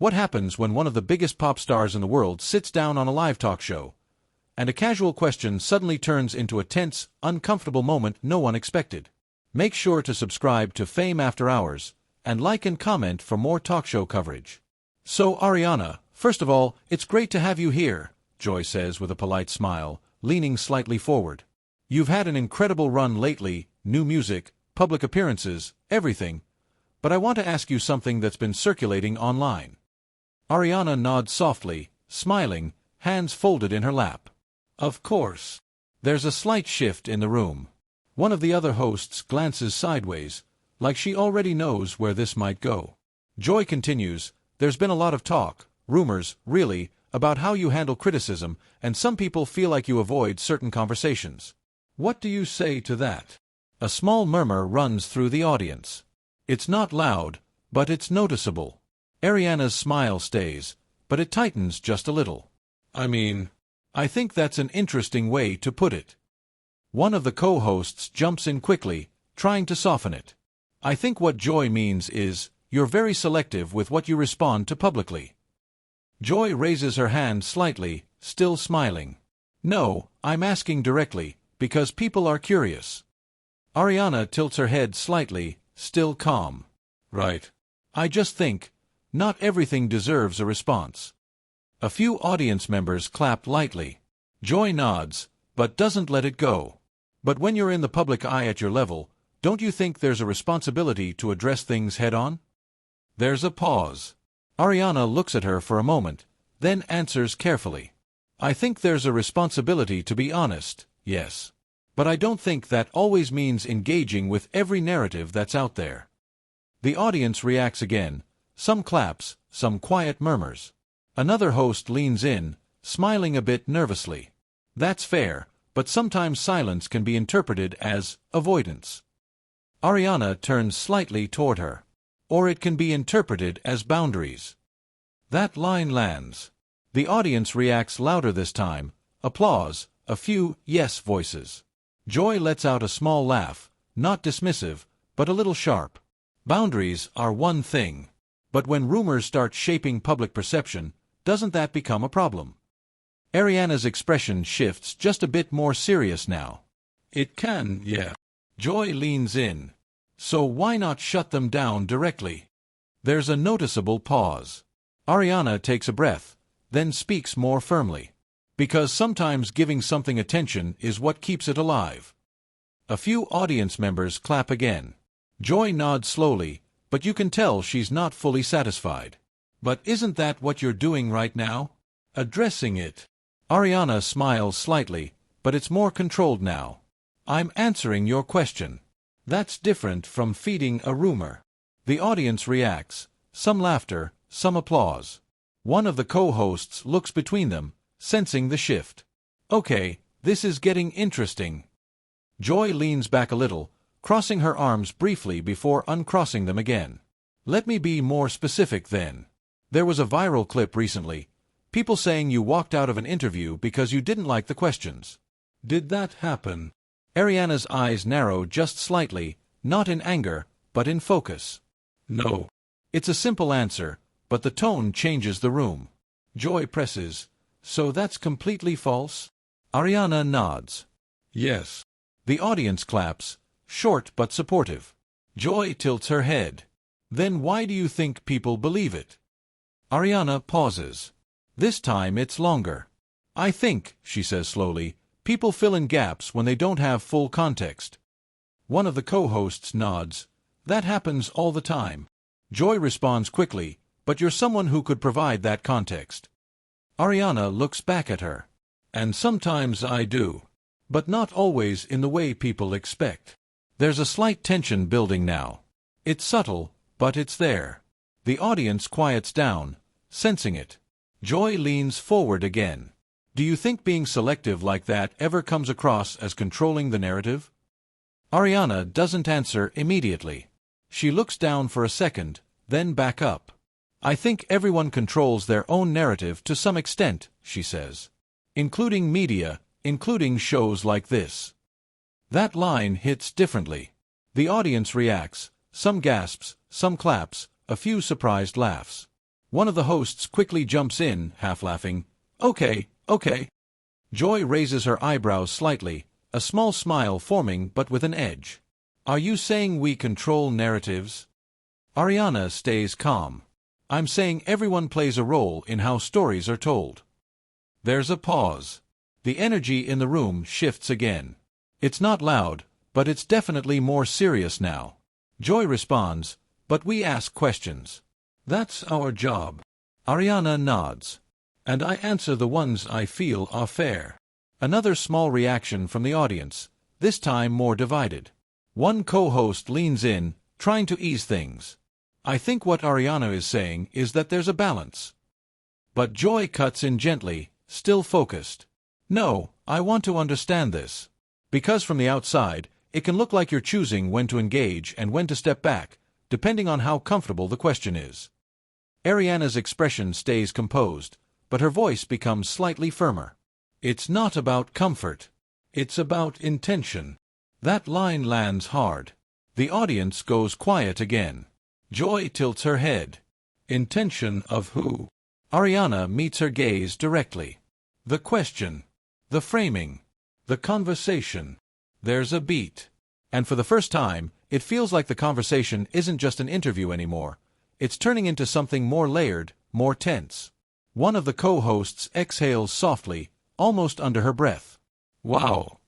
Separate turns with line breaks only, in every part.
What happens when one of the biggest pop stars in the world sits down on a live talk show, and a casual question suddenly turns into a tense, uncomfortable moment no one expected? Make sure to subscribe to Fame After Hours, and like and comment for more talk show coverage. So Ariana, first of all, it's great to have you here, Joy says with a polite smile, leaning slightly forward. You've had an incredible run lately, new music, public appearances, everything. But I want to ask you something that's been circulating online. Ariana nods softly, smiling, hands folded in her lap. Of course. There's a slight shift in the room. One of the other hosts glances sideways, like she already knows where this might go. Joy continues, there's been a lot of talk, rumors, really, about how you handle criticism, and some people feel like you avoid certain conversations. What do you say to that? A small murmur runs through the audience. It's not loud, but it's noticeable. Ariana's smile stays, but it tightens just a little. I think that's an interesting way to put it. One of the co-hosts jumps in quickly, trying to soften it. I think what Joy means is, you're very selective with what you respond to publicly. Joy raises her hand slightly, still smiling. No, I'm asking directly, because people are curious. Ariana tilts her head slightly, still calm. Right. I just think, not everything deserves a response. A few audience members clap lightly. Joy nods, but doesn't let it go. But when you're in the public eye at your level, don't you think there's a responsibility to address things head-on? There's a pause. Ariana looks at her for a moment, then answers carefully. I think there's a responsibility to be honest, yes. But I don't think that always means engaging with every narrative that's out there. The audience reacts again, some claps, some quiet murmurs. Another host leans in, smiling a bit nervously. That's fair, but sometimes silence can be interpreted as avoidance. Ariana turns slightly toward her. Or it can be interpreted as boundaries. That line lands. The audience reacts louder this time, applause, a few yes voices. Joy lets out a small laugh, not dismissive, but a little sharp. Boundaries are one thing. But when rumors start shaping public perception, doesn't that become a problem? Ariana's expression shifts just a bit more serious now. It can, yeah. Joy leans in. So why not shut them down directly? There's a noticeable pause. Ariana takes a breath, then speaks more firmly. Because sometimes giving something attention is what keeps it alive. A few audience members clap again. Joy nods slowly, but you can tell she's not fully satisfied. But isn't that what you're doing right now? Addressing it. Ariana smiles slightly, but it's more controlled now. I'm answering your question. That's different from feeding a rumor. The audience reacts, some laughter, some applause. One of the co-hosts looks between them, sensing the shift. Okay, this is getting interesting. Joy leans back a little, crossing her arms briefly before uncrossing them again. Let me be more specific then. There was a viral clip recently, people saying you walked out of an interview because you didn't like the questions. Did that happen? Ariana's eyes narrow just slightly, not in anger, but in focus. No. It's a simple answer, but the tone changes the room. Joy presses. So that's completely false? Ariana nods. Yes. The audience claps, short but supportive. Joy tilts her head. Then why do you think people believe it? Ariana pauses. This time it's longer. I think, she says slowly, people fill in gaps when they don't have full context. One of the co-hosts nods. That happens all the time. Joy responds quickly, but you're someone who could provide that context. Ariana looks back at her. And sometimes I do. But not always in the way people expect. There's a slight tension building now. It's subtle, but it's there. The audience quiets down, sensing it. Joy leans forward again. Do you think being selective like that ever comes across as controlling the narrative? Ariana doesn't answer immediately. She looks down for a second, then back up. I think everyone controls their own narrative to some extent, she says. Including media, including shows like this. That line hits differently. The audience reacts, some gasps, some claps, a few surprised laughs. One of the hosts quickly jumps in, half laughing. Okay, okay. Joy raises her eyebrows slightly, a small smile forming but with an edge. Are you saying we control narratives? Ariana stays calm. I'm saying everyone plays a role in how stories are told. There's a pause. The energy in the room shifts again. It's not loud, but it's definitely more serious now. Joy responds, but we ask questions. That's our job. Ariana nods. And I answer the ones I feel are fair. Another small reaction from the audience, this time more divided. One co-host leans in, trying to ease things. I think what Ariana is saying is that there's a balance. But Joy cuts in gently, still focused. No, I want to understand this. Because from the outside, it can look like you're choosing when to engage and when to step back, depending on how comfortable the question is. Ariana's expression stays composed, but her voice becomes slightly firmer. It's not about comfort. It's about intention. That line lands hard. The audience goes quiet again. Joy tilts her head. Intention of who? Ariana meets her gaze directly. The question. The framing. The conversation. There's a beat. And for the first time, it feels like the conversation isn't just an interview anymore. It's turning into something more layered, more tense. One of the co-hosts exhales softly, almost under her breath. Wow.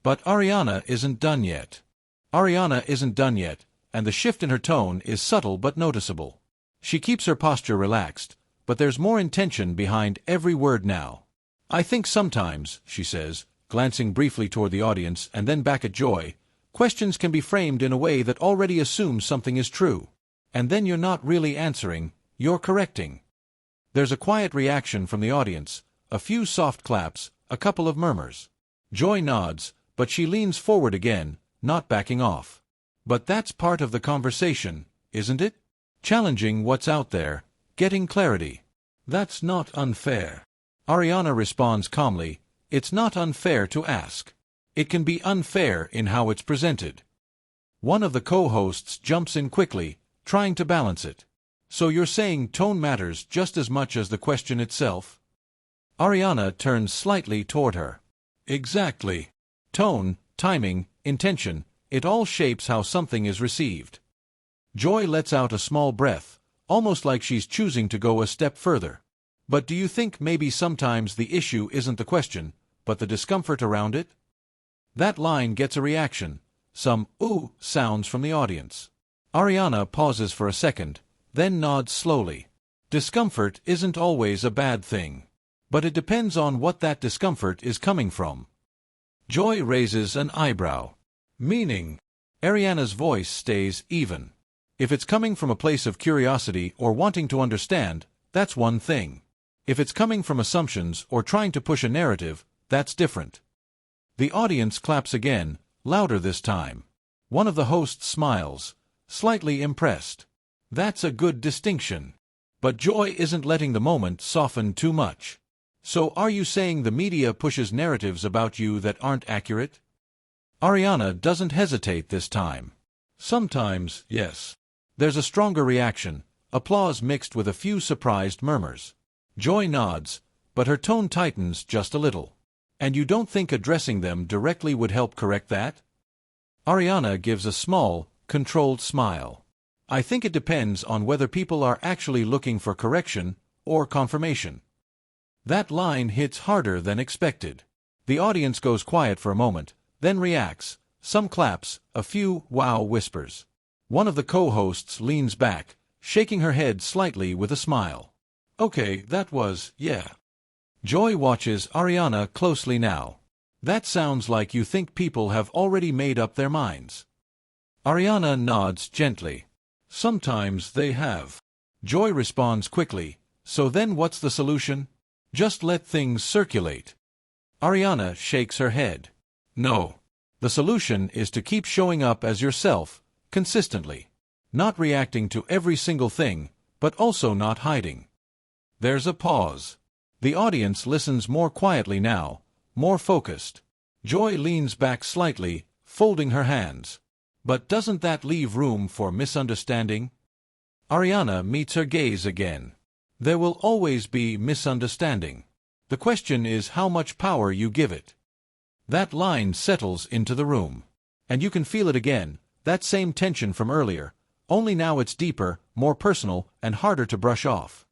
But Ariana isn't done yet. Ariana isn't done yet, and the shift in her tone is subtle but noticeable. She keeps her posture relaxed, but there's more intention behind every word now. I think sometimes, she says, glancing briefly toward the audience and then back at Joy, questions can be framed in a way that already assumes something is true. And then you're not really answering, you're correcting. There's a quiet reaction from the audience, a few soft claps, a couple of murmurs. Joy nods, but she leans forward again, not backing off. But that's part of the conversation, isn't it? Challenging what's out there, getting clarity. That's not unfair. Ariana responds calmly, it's not unfair to ask. It can be unfair in how it's presented. One of the co-hosts jumps in quickly, trying to balance it. So you're saying tone matters just as much as the question itself? Ariana turns slightly toward her. Exactly. Tone, timing, intention, it all shapes how something is received. Joy lets out a small breath, almost like she's choosing to go a step further. But do you think maybe sometimes the issue isn't the question, but the discomfort around it? That line gets a reaction, some ooh sounds from the audience. Ariana pauses for a second, then nods slowly. Discomfort isn't always a bad thing. But it depends on what that discomfort is coming from. Joy raises an eyebrow. Meaning? Ariana's voice stays even. If it's coming from a place of curiosity or wanting to understand, that's one thing. If it's coming from assumptions or trying to push a narrative, that's different. The audience claps again, louder this time. One of the hosts smiles, slightly impressed. That's a good distinction. But Joy isn't letting the moment soften too much. So are you saying the media pushes narratives about you that aren't accurate? Ariana doesn't hesitate this time. Sometimes, yes. There's a stronger reaction, applause mixed with a few surprised murmurs. Joy nods, but her tone tightens just a little. And you don't think addressing them directly would help correct that? Ariana gives a small, controlled smile. I think it depends on whether people are actually looking for correction or confirmation. That line hits harder than expected. The audience goes quiet for a moment, then reacts, some claps, a few wow whispers. One of the co-hosts leans back, shaking her head slightly with a smile. Okay, that was, yeah. Joy watches Ariana closely now. That sounds like you think people have already made up their minds. Ariana nods gently. Sometimes they have. Joy responds quickly, so then what's the solution? Just let things circulate. Ariana shakes her head. No. The solution is to keep showing up as yourself, consistently. Not reacting to every single thing, but also not hiding. There's a pause. The audience listens more quietly now, more focused. Joy leans back slightly, folding her hands. But doesn't that leave room for misunderstanding? Ariana meets her gaze again. There will always be misunderstanding. The question is how much power you give it. That line settles into the room. And you can feel it again, that same tension from earlier, only now it's deeper, more personal, and harder to brush off.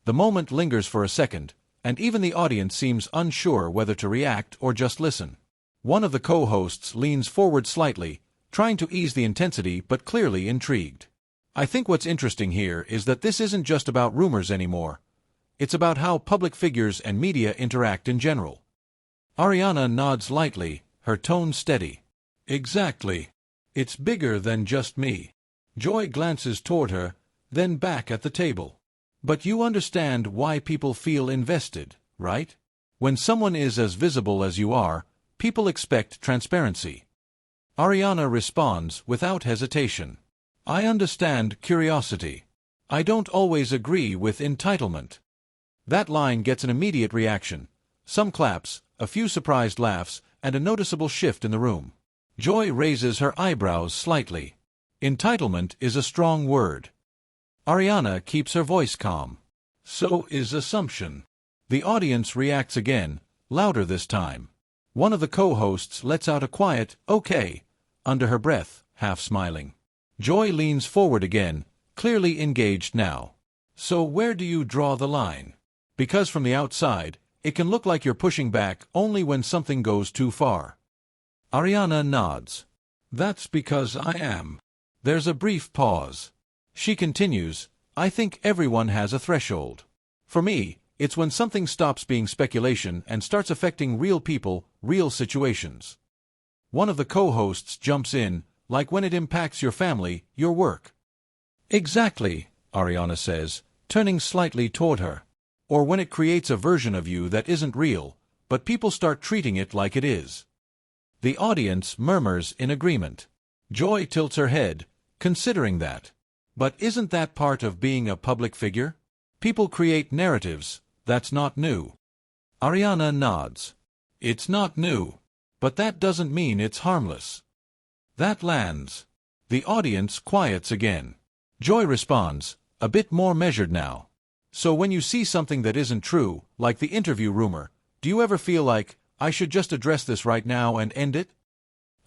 The moment lingers for a second, and even the audience seems unsure whether to react or just listen. One of the co-hosts leans forward slightly, trying to ease the intensity but clearly intrigued. I think what's interesting here is that this isn't just about rumors anymore. It's about how public figures and media interact in general. Ariana nods lightly, her tone steady. Exactly. It's bigger than just me. Joy glances toward her, then back at the table. But you understand why people feel invested, right? When someone is as visible as you are, people expect transparency. Ariana responds without hesitation. I understand curiosity. I don't always agree with entitlement. That line gets an immediate reaction. Some claps, a few surprised laughs, and a noticeable shift in the room. Joy raises her eyebrows slightly. Entitlement is a strong word. Ariana keeps her voice calm. So is assumption. The audience reacts again, louder this time. One of the co-hosts lets out a quiet, okay, under her breath, half smiling. Joy leans forward again, clearly engaged now. So where do you draw the line? Because from the outside, it can look like you're pushing back only when something goes too far. Ariana nods. That's because I am. There's a brief pause. She continues, I think everyone has a threshold. For me, it's when something stops being speculation and starts affecting real people, real situations. One of the co-hosts jumps in, like when it impacts your family, your work. Exactly, Ariana says, turning slightly toward her. Or when it creates a version of you that isn't real, but people start treating it like it is. The audience murmurs in agreement. Joy tilts her head, considering that. But isn't that part of being a public figure? People create narratives, that's not new. Ariana nods. It's not new. But that doesn't mean it's harmless. That lands. The audience quiets again. Joy responds, a bit more measured now. So when you see something that isn't true, like the interview rumor, do you ever feel like, I should just address this right now and end it?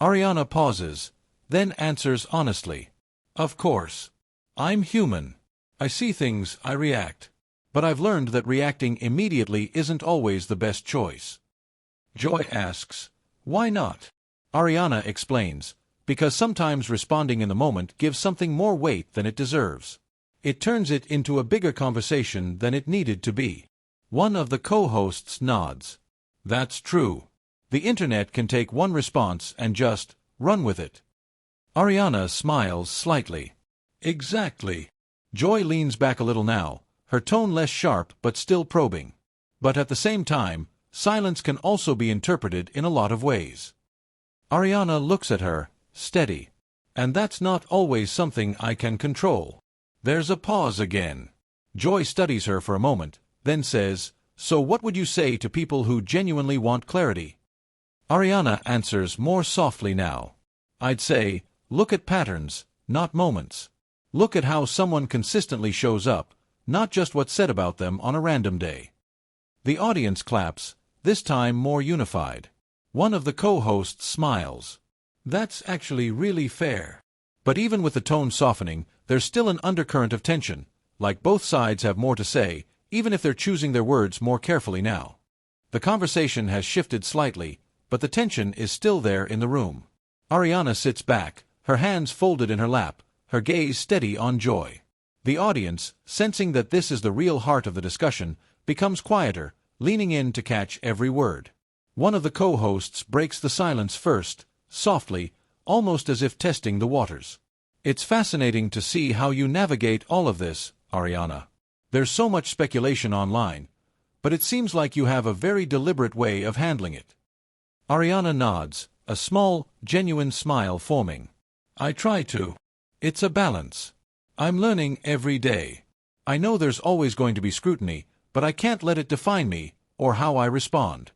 Ariana pauses, then answers honestly. Of course. I'm human. I see things, I react. But I've learned that reacting immediately isn't always the best choice. Joy asks, why not? Ariana explains, because sometimes responding in the moment gives something more weight than it deserves. It turns it into a bigger conversation than it needed to be. One of the co-hosts nods. That's true. The internet can take one response and just run with it. Ariana smiles slightly. Exactly. Joy leans back a little now, her tone less sharp but still probing. But at the same time, silence can also be interpreted in a lot of ways. Ariana looks at her, steady. And that's not always something I can control. There's a pause again. Joy studies her for a moment, then says, so what would you say to people who genuinely want clarity? Ariana answers more softly now. I'd say, look at patterns, not moments. Look at how someone consistently shows up, not just what's said about them on a random day. The audience claps, this time more unified. One of the co-hosts smiles. That's actually really fair. But even with the tone softening, there's still an undercurrent of tension, like both sides have more to say, even if they're choosing their words more carefully now. The conversation has shifted slightly, but the tension is still there in the room. Ariana sits back, her hands folded in her lap, her gaze steady on Joy. The audience, sensing that this is the real heart of the discussion, becomes quieter, leaning in to catch every word. One of the co-hosts breaks the silence first, softly, almost as if testing the waters. It's fascinating to see how you navigate all of this, Ariana. There's so much speculation online, but it seems like you have a very deliberate way of handling it. Ariana nods, a small, genuine smile forming. I try to. It's a balance. I'm learning every day. I know there's always going to be scrutiny, but I can't let it define me, or how I respond.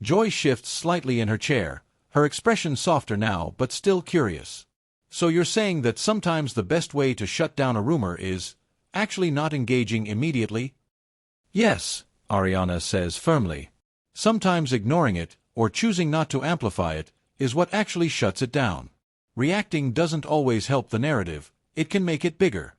Joy shifts slightly in her chair, her expression softer now but still curious. So you're saying that sometimes the best way to shut down a rumor is actually not engaging immediately, Yes, Ariana says firmly. Sometimes ignoring it, or choosing not to amplify it, is what actually shuts it down. Reacting doesn't always help the narrative, it can make it bigger.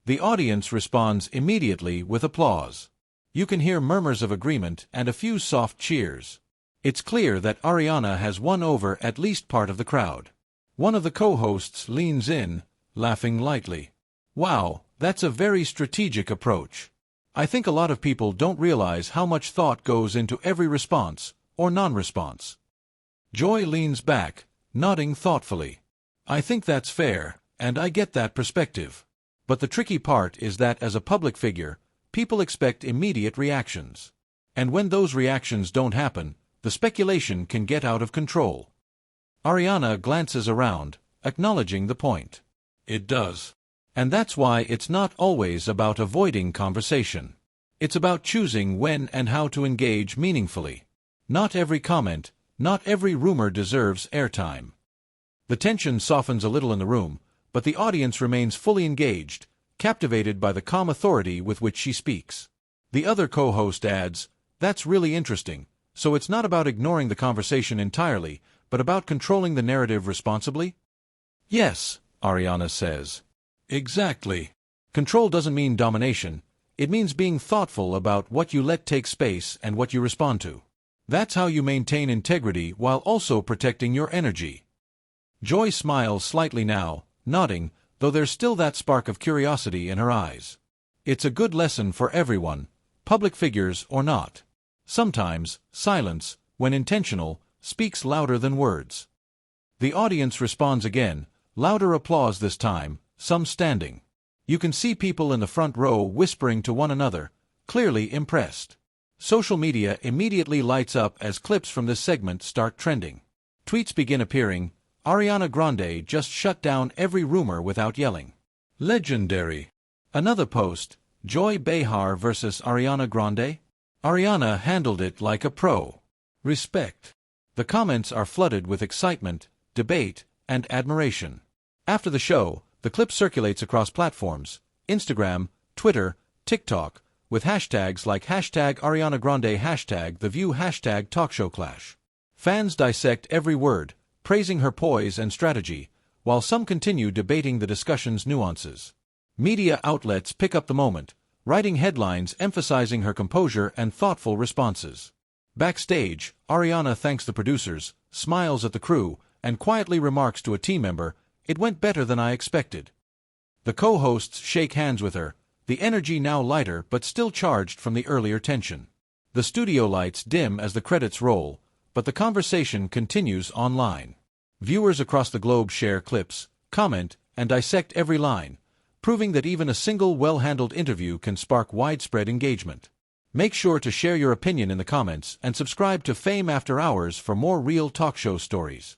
The audience responds immediately with applause. You can hear murmurs of agreement and a few soft cheers. It's clear that Ariana has won over at least part of the crowd. One of the co-hosts leans in, laughing lightly. Wow, that's a very strategic approach. I think a lot of people don't realize how much thought goes into every response, or non-response. Joy leans back, nodding thoughtfully. I think that's fair, and I get that perspective. But the tricky part is that as a public figure, people expect immediate reactions. And when those reactions don't happen, the speculation can get out of control. Ariana glances around, acknowledging the point. It does. And that's why it's not always about avoiding conversation. It's about choosing when and how to engage meaningfully. Not every comment, not every rumor deserves airtime. The tension softens a little in the room, but the audience remains fully engaged, captivated by the calm authority with which she speaks. The other co-host adds, "That's really interesting. So it's not about ignoring the conversation entirely, but about controlling the narrative responsibly?" "Yes," Ariana says. "Exactly. Control doesn't mean domination. It means being thoughtful about what you let take space and what you respond to. That's how you maintain integrity while also protecting your energy." Joy smiles slightly now, nodding, though there's still that spark of curiosity in her eyes. It's a good lesson for everyone, public figures or not. Sometimes, silence, when intentional, speaks louder than words. The audience responds again, louder applause this time, some standing. You can see people in the front row whispering to one another, clearly impressed. Social media immediately lights up as clips from this segment start trending. Tweets begin appearing. Ariana Grande just shut down every rumor without yelling. Legendary. Another post, Joy Behar versus Ariana Grande? Ariana handled it like a pro. Respect. The comments are flooded with excitement, debate, and admiration. After the show, the clip circulates across platforms, Instagram, Twitter, TikTok, with hashtags like #ArianaGrande, #TheView, #TalkShowClash. Fans dissect every word, praising her poise and strategy, while some continue debating the discussion's nuances. Media outlets pick up the moment, writing headlines emphasizing her composure and thoughtful responses. Backstage, Ariana thanks the producers, smiles at the crew, and quietly remarks to a team member, "It went better than I expected." The co-hosts shake hands with her, the energy now lighter but still charged from the earlier tension. The studio lights dim as the credits roll, but the conversation continues online. Viewers across the globe share clips, comment, and dissect every line, proving that even a single well-handled interview can spark widespread engagement. Make sure to share your opinion in the comments and subscribe to Fame After Hours for more real talk show stories.